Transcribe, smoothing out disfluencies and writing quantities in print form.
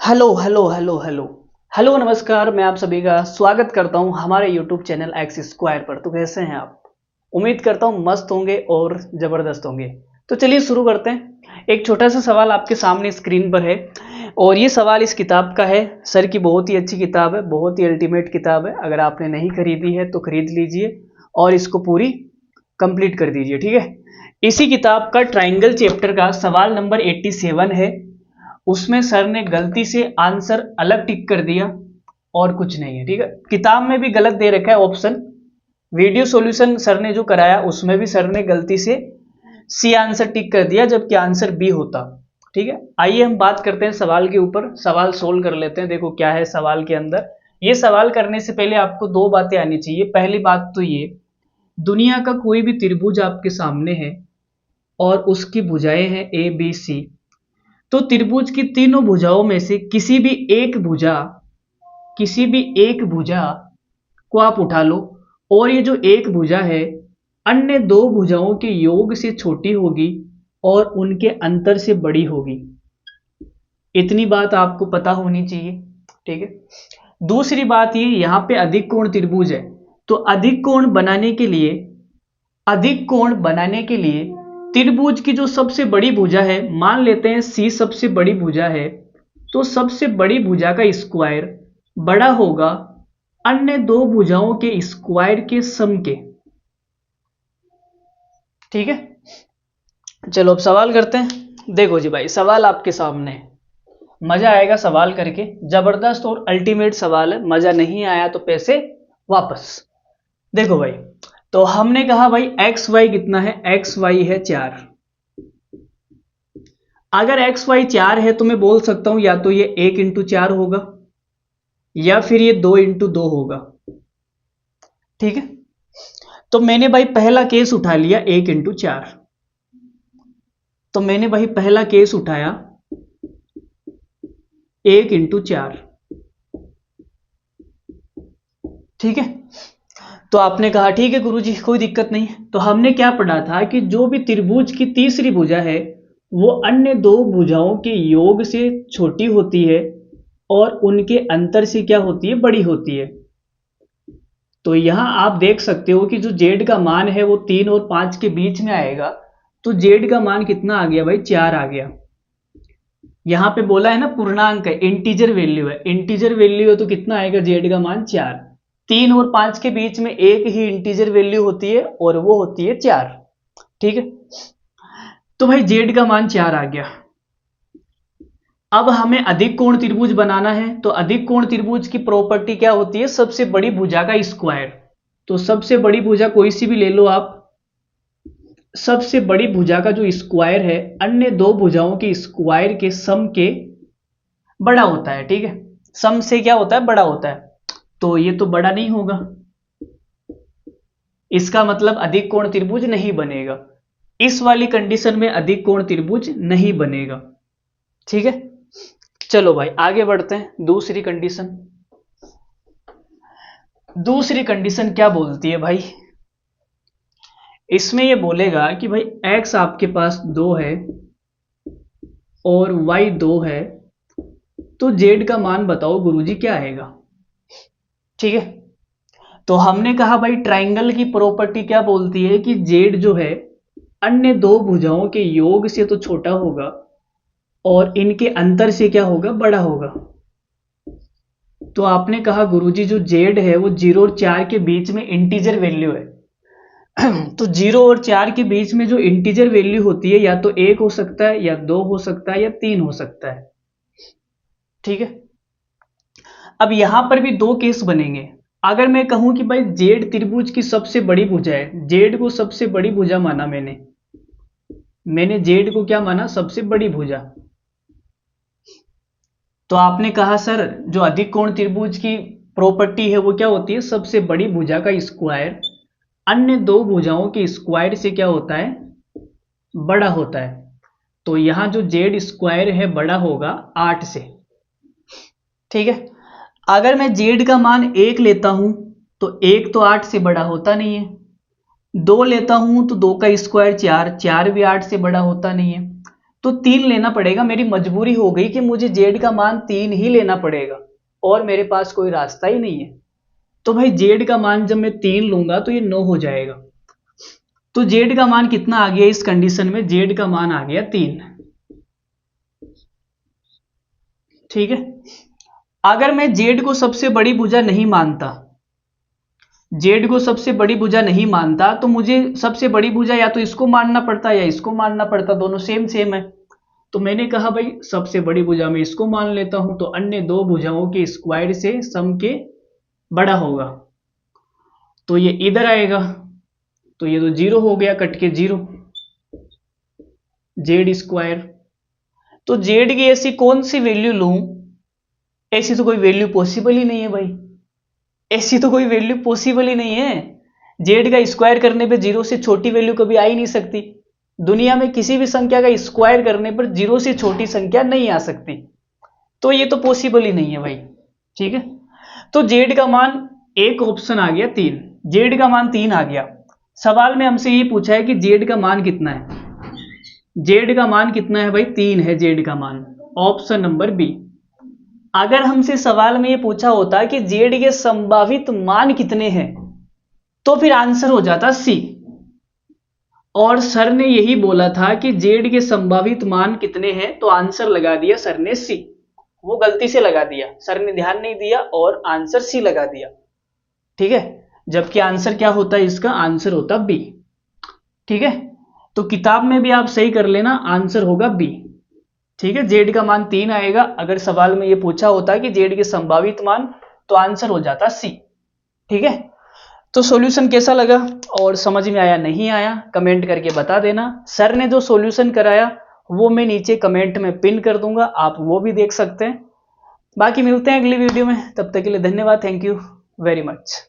Hello hello hello hello hello नमस्कार। मैं आप सभी का स्वागत करता हूं हमारे YouTube चैनल एक्स स्क्वायर पर। तो कैसे हैं आप? उम्मीद करता हूं मस्त होंगे और ज़बरदस्त होंगे। तो चलिए शुरू करते हैं। एक छोटा सा सवाल आपके सामने स्क्रीन पर है और ये सवाल इस किताब का है। सर की बहुत ही अच्छी किताब है, बहुत ही अल्टीमेट किताब है। अगर आपने नहीं खरीदी है तो खरीद लीजिए और इसको पूरी कंप्लीट कर दीजिए, ठीक है। इसी किताब का ट्राइंगल चैप्टर का सवाल नंबर 87 है। उसमें सर ने गलती से आंसर अलग टिक कर दिया और कुछ नहीं है, ठीक है। किताब में भी गलत दे रखा है ऑप्शन। वीडियो सॉल्यूशन सर ने जो कराया उसमें भी सर ने गलती से सी आंसर टिक कर दिया जबकि आंसर बी होता, ठीक है। आइए हम बात करते हैं सवाल के ऊपर, सवाल सोल्व कर लेते हैं। देखो क्या है सवाल के अंदर। ये सवाल करने से पहले आपको दो बातें आनी चाहिए। पहली बात तो ये, दुनिया का कोई भी त्रिभुज आपके सामने है और उसकी भुजाएं हैं ए बी सी, तो त्रिभुज की तीनों भुजाओं में से किसी भी एक भुजा को आप उठा लो और ये जो एक भुजा है अन्य दो भुजाओं के योग से छोटी होगी और उनके अंतर से बड़ी होगी। इतनी बात आपको पता होनी चाहिए, ठीक है। दूसरी बात ये, यहां पे अधिक कोण त्रिभुज है, तो अधिक कोण बनाने के लिए त्रिभुज की जो सबसे बड़ी भुजा है, मान लेते हैं सी सबसे बड़ी भुजा है, तो सबसे बड़ी भुजा का स्क्वायर बड़ा होगा अन्य दो भुजाओं के स्क्वायर के सम के, ठीक है। चलो अब सवाल करते हैं। देखो जी भाई, सवाल आपके सामने है। मजा आएगा सवाल करके, जबरदस्त और अल्टीमेट सवाल है। मजा नहीं आया तो पैसे वापस। देखो भाई, तो हमने कहा भाई एक्स वाई कितना है, एक्स वाई है 4। अगर एक्स वाई 4 है तो मैं बोल सकता हूं या तो ये 1 × 4 होगा या फिर ये 2 × 2 होगा, ठीक है। तो मैंने भाई पहला केस उठा लिया 1 × 4। तो मैंने भाई पहला केस उठाया 1 × 4, ठीक है। तो आपने कहा ठीक है गुरुजी कोई दिक्कत नहीं है। तो हमने क्या पढ़ा था कि जो भी त्रिभुज की तीसरी भुजा है वो अन्य दो भुजाओं के योग से छोटी होती है और उनके अंतर से क्या होती है, बड़ी होती है। तो यहां आप देख सकते हो कि जो जेड का मान है वो 3 और 5 के बीच में आएगा। तो जेड का मान कितना आ गया भाई, 4 आ गया। यहां पे बोला है ना पूर्णांक है, इंटीजर वैल्यू है, इंटीजर वैल्यू है तो कितना आएगा जेड का मान 4। 3 और 5 के बीच में एक ही इंटीजर वैल्यू होती है और वो होती है 4, ठीक है। तो भाई जेड का मान 4 आ गया। अब हमें अधिक कोण त्रिभुज बनाना है, तो अधिक कोण त्रिभुज की प्रॉपर्टी क्या होती है, सबसे बड़ी भुजा का स्क्वायर। तो सबसे बड़ी भुजा कोई सी भी ले लो आप, सबसे बड़ी भुजा का जो स्क्वायर है अन्य दो भुजाओं के स्क्वायर के सम के बड़ा होता है, ठीक है। सम से क्या होता है, बड़ा होता है। तो ये तो बड़ा नहीं होगा, इसका मतलब अधिक कोण त्रिभुज नहीं बनेगा। इस वाली कंडीशन में अधिक कोण त्रिभुज नहीं बनेगा, ठीक है। चलो भाई आगे बढ़ते हैं। दूसरी कंडीशन क्या बोलती है भाई, इसमें ये बोलेगा कि भाई x आपके पास 2 है और y 2 है, तो z का मान बताओ गुरुजी क्या आएगा, ठीक है। तो हमने कहा भाई ट्राइंगल की प्रॉपर्टी क्या बोलती है कि z जो है अन्य दो भुजाओं के योग से तो छोटा होगा और इनके अंतर से क्या होगा, बड़ा होगा। तो आपने कहा गुरुजी जो z है वो 0 और 4 के बीच में इंटीजर वैल्यू है। तो 0 और 4 के बीच में जो इंटीजर वैल्यू होती है या तो 1 हो सकता है या 2 हो सकता है या 3 हो सकता है, ठीक है। अब यहां पर भी दो केस बनेंगे। अगर मैं कहूं कि भाई जेड त्रिभुज की सबसे बड़ी भुजा है, जेड को सबसे बड़ी भुजा माना मैंने जेड को क्या माना, सबसे बड़ी भुजा। तो आपने कहा सर जो अधिक कोण त्रिभुज की प्रॉपर्टी है वो क्या होती है, सबसे बड़ी भुजा का स्क्वायर अन्य दो भुजाओं के स्क्वायर से क्या होता है, बड़ा होता है। तो यहां जो जेड स्क्वायर है बड़ा होगा 8 से, ठीक है। अगर मैं जेड का मान 1 लेता हूं तो 1 तो 8 से बड़ा होता नहीं है। 2 लेता हूं तो 2 का स्क्वायर 4, 4 भी 8 से बड़ा होता नहीं है। तो 3 लेना पड़ेगा, मेरी मजबूरी हो गई कि मुझे जेड का मान 3 ही लेना पड़ेगा और मेरे पास कोई रास्ता ही नहीं है। तो भाई जेड का मान जब मैं 3 लूंगा तो ये 9 हो जाएगा। तो जेड का मान कितना आ गया इस कंडीशन में? जेड का मान आ गया 3। ठीक है। अगर मैं जेड को सबसे बड़ी भुजा नहीं मानता, जेड को सबसे बड़ी भुजा नहीं मानता, तो मुझे सबसे बड़ी भुजा या तो इसको मानना पड़ता या इसको मानना पड़ता, दोनों सेम सेम है। तो मैंने कहा भाई सबसे बड़ी भुजा में इसको मान लेता हूं, तो अन्य दो भुजाओं के स्क्वायर से सम के बड़ा होगा, तो ये इधर आएगा, तो ये तो 0 हो गया, कट के 0, जेड स्क्वायर। तो जेड की ऐसी कौन सी वैल्यू लूं? ऐसी तो कोई वैल्यू पॉसिबल ही नहीं है भाई, ऐसी तो कोई वैल्यू पॉसिबल ही नहीं है। जेड का स्क्वायर करने पे 0 से छोटी वैल्यू कभी आ ही नहीं सकती। दुनिया में किसी भी संख्या का स्क्वायर करने पर 0 से छोटी संख्या नहीं आ सकती, तो ये तो पॉसिबल ही नहीं है भाई। ठीक है। तो जेड का मान, एक ऑप्शन आ गया 3, जेड का मान 3 आ गया। सवाल में हमसे ये पूछा है कि जेड का मान कितना है। जेड का मान कितना है भाई? 3 है जेड का मान, ऑप्शन नंबर बी। अगर हमसे सवाल में ये पूछा होता कि जेड के संभावित मान कितने हैं, तो फिर आंसर हो जाता सी। और सर ने यही बोला था कि जेड के संभावित मान कितने हैं, तो आंसर लगा दिया सर ने सी। वो गलती से लगा दिया, सर ने ध्यान नहीं दिया और आंसर सी लगा दिया। ठीक है। जबकि आंसर क्या होता है इसका? आंसर होता बी। ठीक है। तो किताब में भी आप सही कर लेना, आंसर होगा बी। ठीक है। जेड का मान 3 आएगा। अगर सवाल में ये पूछा होता कि जेड के संभावित मान, तो आंसर हो जाता सी। ठीक है। तो सॉल्यूशन कैसा लगा और समझ में आया नहीं आया, कमेंट करके बता देना। सर ने जो सॉल्यूशन कराया वो मैं नीचे कमेंट में पिन कर दूंगा, आप वो भी देख सकते हैं। बाकी मिलते हैं अगली वीडियो में, तब तक के लिए धन्यवाद। Thank you very much.